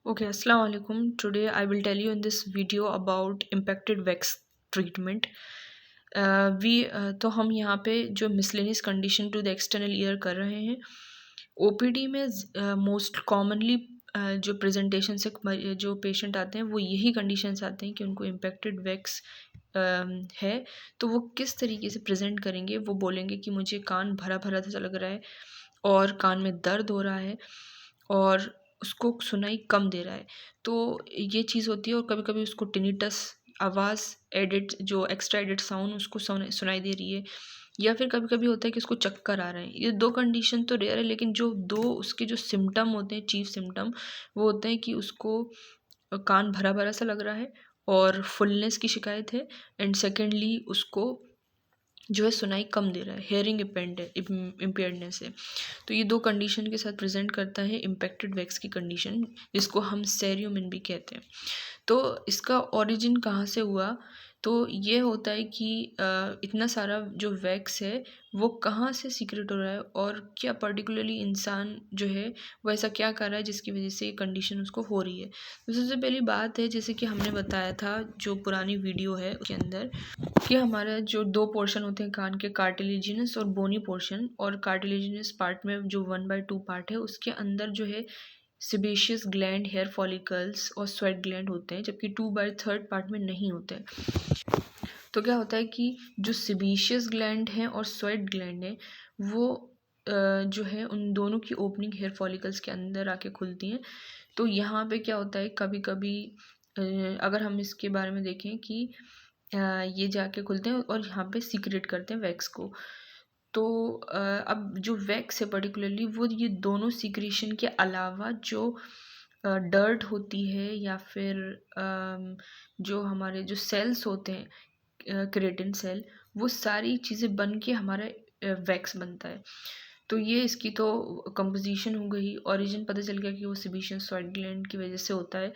Okay, Assalamu alaikum. Today I will tell you in this video about impacted wax treatment. तो हम यहाँ पे जो miscellaneous condition to the external ear कर रहे हैं ओपीडी में मोस्ट कॉमनली जो प्रेजेंटेशन से जो पेशेंट आते हैं वो यही कंडीशंस आते हैं कि उनको इम्पेक्टेड वैक्स है। तो वो किस तरीके से प्रेजेंट करेंगे, वो बोलेंगे कि मुझे कान भरा भरा सा लग रहा है और कान में दर्द हो रहा है और उसको सुनाई कम दे रहा है। तो ये चीज़ होती है और कभी कभी उसको टिनिटस आवाज़ एडिट जो एक्स्ट्रा एडिट साउंड उसको सुनाई दे रही है, या फिर कभी कभी होता है कि उसको चक्कर आ रहे हैं। ये दो कंडीशन तो रेयर है, लेकिन जो दो उसके जो सिम्टम होते हैं, चीफ सिम्टम, वो होते हैं कि उसको कान भरा भरा सा लग रहा है और फुलनेस की शिकायत है, एंड सेकेंडली उसको जो है सुनाई कम दे रहा है, हेयरिंग इम्पेयर्डनेस है। तो ये दो कंडीशन के साथ प्रेजेंट करता है इम्पेक्टेड वैक्स की कंडीशन, जिसको हम सेरियोमिन भी कहते हैं। तो इसका ओरिजिन कहाँ से हुआ? तो ये होता है कि इतना सारा जो वैक्स है वो कहाँ से सीक्रेट हो रहा है और क्या पर्टिकुलरली इंसान जो है वो ऐसा क्या कर रहा है जिसकी वजह से ये कंडीशन उसको हो रही है। तो सबसे पहली बात है, जैसे कि हमने बताया था जो पुरानी वीडियो है उसके अंदर, कि हमारा जो दो पोर्शन होते हैं कान के, कार्टिलेजिनस और बोनी पोर्शन, और कार्टिलेजिनस पार्ट में जो 1/2 पार्ट है उसके अंदर जो है सिबेशियस ग्लैंड, हेयर फॉलिकल्स और स्वेट ग्लैंड होते हैं, जबकि 2/3 पार्ट में नहीं होते हैं। तो क्या होता है कि जो सिबेशियस ग्लैंड है और स्वेट ग्लैंड है वो जो है उन दोनों की ओपनिंग हेयर फॉलिकल्स के अंदर आके खुलती हैं। तो यहाँ पे क्या होता है, कभी कभी अगर हम इसके बारे में देखें कि ये जाके खुलते हैं और यहाँ पे सीक्रेट करते हैं वैक्स को। तो अब जो वैक्स है पर्टिकुलरली वो ये दोनों सीक्रेशन के अलावा जो डर्ट होती है या फिर जो हमारे जो सेल्स होते हैं क्रेटिन सेल, वो सारी चीज़ें बन के हमारा वैक्स बनता है। तो ये इसकी तो कंपोजिशन हो गई, ओरिजिन पता चल गया कि वो सिबेशियस स्वेट ग्लैंड की वजह से होता है।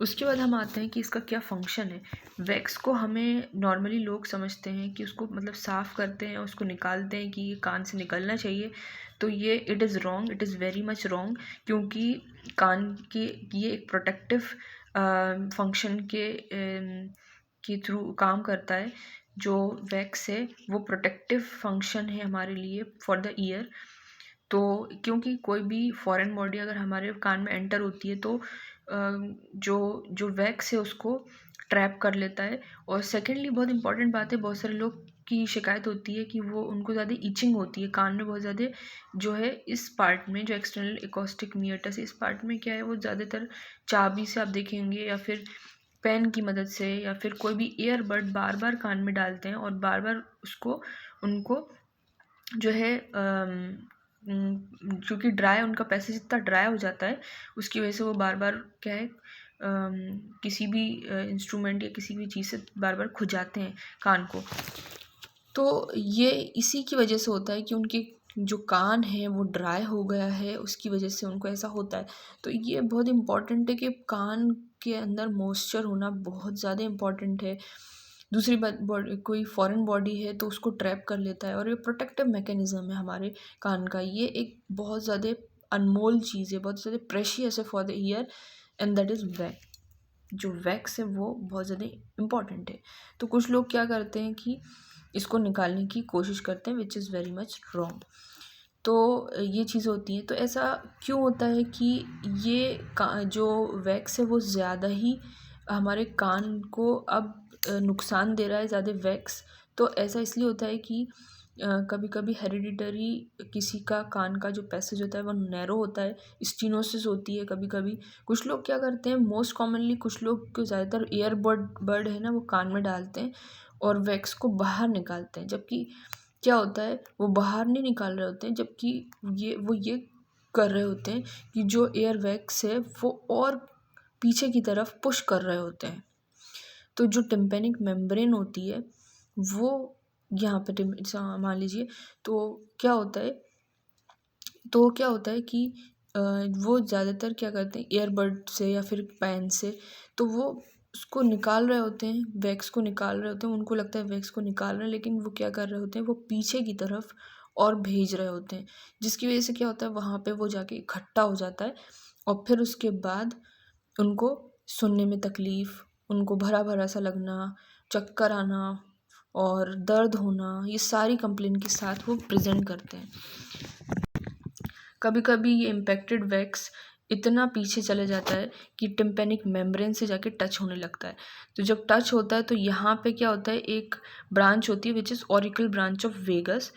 उसके बाद हम आते हैं कि इसका क्या फंक्शन है। वैक्स को हमें नॉर्मली लोग समझते हैं कि उसको मतलब साफ़ करते हैं, उसको निकालते हैं कि ये कान से निकलना चाहिए। तो ये it is wrong, it is very much wrong, क्योंकि कान की ये एक प्रोटेक्टिव फंक्शन के थ्रू काम करता है। जो वैक्स है वो प्रोटेक्टिव फंक्शन है हमारे लिए फॉर द ईयर। तो क्योंकि कोई भी फॉरेन बॉडी अगर हमारे कान में एंटर होती है तो जो जो वैक्स है उसको ट्रैप कर लेता है। और सेकेंडली बहुत इंपॉर्टेंट बात है, बहुत सारे लोग की शिकायत होती है कि वो उनको ज़्यादा इचिंग होती है कान में बहुत ज़्यादा, जो है इस पार्ट में जो एक्सटर्नल एकॉस्टिक मियटस इस पार्ट में क्या है वो ज़्यादातर चाबी से आप देखेंगे या फिर पेन की मदद से या फिर कोई भी ईयरबड बार बार कान में डालते हैं और बार बार उसको उनको जो है क्योंकि ड्राई उनका पैसेज इतना ड्राई हो जाता है उसकी वजह से वो बार बार क्या है किसी भी इंस्ट्रूमेंट या किसी भी चीज़ से बार बार खुजाते हैं कान को। तो ये इसी की वजह से होता है कि उनके जो कान है वो ड्राई हो गया है, उसकी वजह से उनको ऐसा होता है। तो ये बहुत इम्पॉर्टेंट है कि कान के अंदर मॉइस्चर होना बहुत ज़्यादा इम्पॉर्टेंट है। दूसरी बात, बॉडी कोई फॉरेन बॉडी है तो उसको ट्रैप कर लेता है, और ये प्रोटेक्टिव मैकेनिज्म है हमारे कान का। ये एक बहुत ज़्यादा अनमोल चीज़ है, बहुत ज़्यादा प्रेशियस है for the year, and that is wax. जो वैक्स है वो बहुत ज़्यादा इम्पॉर्टेंट है। तो कुछ लोग क्या करते हैं कि इसको निकालने की कोशिश करते हैं, which is very much wrong. तो ये चीज़ होती है। तो ऐसा क्यों होता है कि ये जो वैक्स है वो ज़्यादा ही हमारे कान को अब नुकसान दे रहा है, ज़्यादा वैक्स। तो ऐसा इसलिए होता है कि कभी कभी हेरिडिटरी किसी का कान का जो पैसेज होता है वो नैरो होता है, स्टीनोसिस होती है कभी कभी। कुछ लोग क्या करते हैं, मोस्ट कॉमनली कुछ लोग को ज़्यादातर ईयरबड बड है ना वो कान में डालते हैं और वैक्स को बाहर निकालते हैं, जबकि क्या होता है वो बाहर नहीं निकाल रहे होते हैं, जबकि ये कर रहे होते हैं कि जो एयर वैक्स है वो और पीछे की तरफ पुश कर रहे होते हैं। तो जो टिम्पेनिक मेम्ब्रेन होती है वो यहाँ पे मान लीजिए, तो क्या होता है कि वो ज़्यादातर क्या करते हैं ईयरबड से या फिर पेन से, तो वो उसको निकाल रहे होते हैं, वैक्स को निकाल रहे होते हैं। उनको लगता है वैक्स को निकाल रहे हैं, लेकिन वो क्या कर रहे होते हैं, वो पीछे की तरफ और भेज रहे होते हैं, जिसकी वजह से क्या होता है वहाँ पे वो जाके इकट्ठा हो जाता है। और फिर उसके बाद उनको सुनने में तकलीफ़, उनको भरा भरा सा लगना, चक्कर आना और दर्द होना, ये सारी कंप्लेन के साथ वो प्रेजेंट करते हैं। कभी कभी ये इम्पैक्टेड वैक्स इतना पीछे चले जाता है कि टिम्पेनिक मेम्ब्रेन से जाके टच होने लगता है। तो जब टच होता है तो यहाँ पे क्या होता है, एक ब्रांच होती है which is auricle branch of vagus,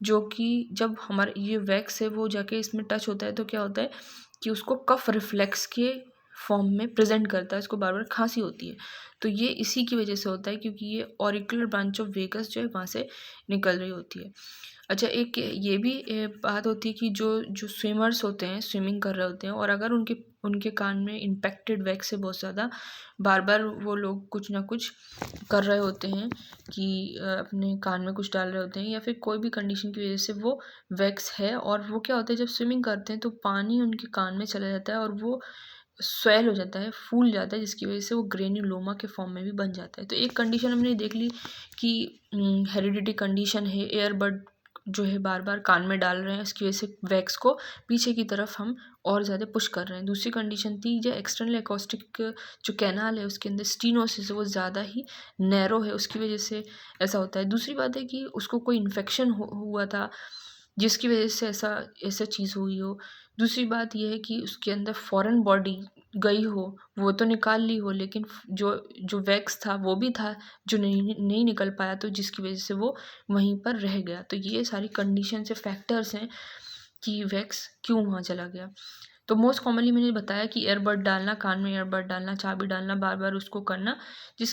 जो कि जब हमारा ये वैक्स है वो जाके इसमें टच होता है तो क्या होता है कि उसको कफ रिफ्लेक्स के फॉर्म में प्रेजेंट करता है, इसको बार बार खांसी होती है। तो ये इसी की वजह से होता है क्योंकि ये ऑरिकुलर ब्रांच ऑफ वेगस जो है वहाँ से निकल रही होती है। अच्छा, एक ये भी बात होती है कि जो जो स्विमर्स होते हैं, स्विमिंग कर रहे होते हैं, और अगर उनके उनके कान में इम्पैक्टेड वैक्स से बहुत ज़्यादा बार बार वो लोग कुछ ना कुछ कर रहे होते हैं कि अपने कान में कुछ डाल रहे होते हैं या फिर कोई भी कंडीशन की वजह से वो वैक्स है, और वो क्या होता है जब स्विमिंग करते हैं तो पानी उनके कान में चला जाता है और वो स्वेल हो जाता है, फूल जाता है, जिसकी वजह से वो ग्रेन्युलोमा के फॉर्म में भी बन जाता है। तो एक कंडीशन हमने देख ली कि हेरिडिटी कंडीशन है, एयरबड जो है बार बार कान में डाल रहे हैं, इसकी वजह से वैक्स को पीछे की तरफ हम और ज़्यादा पुश कर रहे हैं। दूसरी कंडीशन थी जो एक्सटर्नल एकॉस्टिक जो कैनाल है उसके अंदर स्टीनोसिस है वो ज़्यादा ही नैरो है, उसकी वजह से ऐसा होता है। दूसरी बात है कि उसको कोई इन्फेक्शन हुआ था जिसकी वजह से ऐसा ऐसा चीज़ हुई हो। दूसरी बात ये है कि उसके अंदर फॉरेन बॉडी गई हो, वो तो निकाल ली हो, लेकिन जो जो वैक्स था वो भी था जो नहीं निकल पाया, तो जिसकी वजह से वो वहीं पर रह गया। तो ये सारी कंडीशन से फैक्टर्स हैं कि वैक्स क्यों वहाँ चला गया। तो मोस्ट कॉमनली मैंने बताया कि ईयरबड डालना, कान में ईयरबड डालना, चाबी डालना, बार बार उसको करना, जिस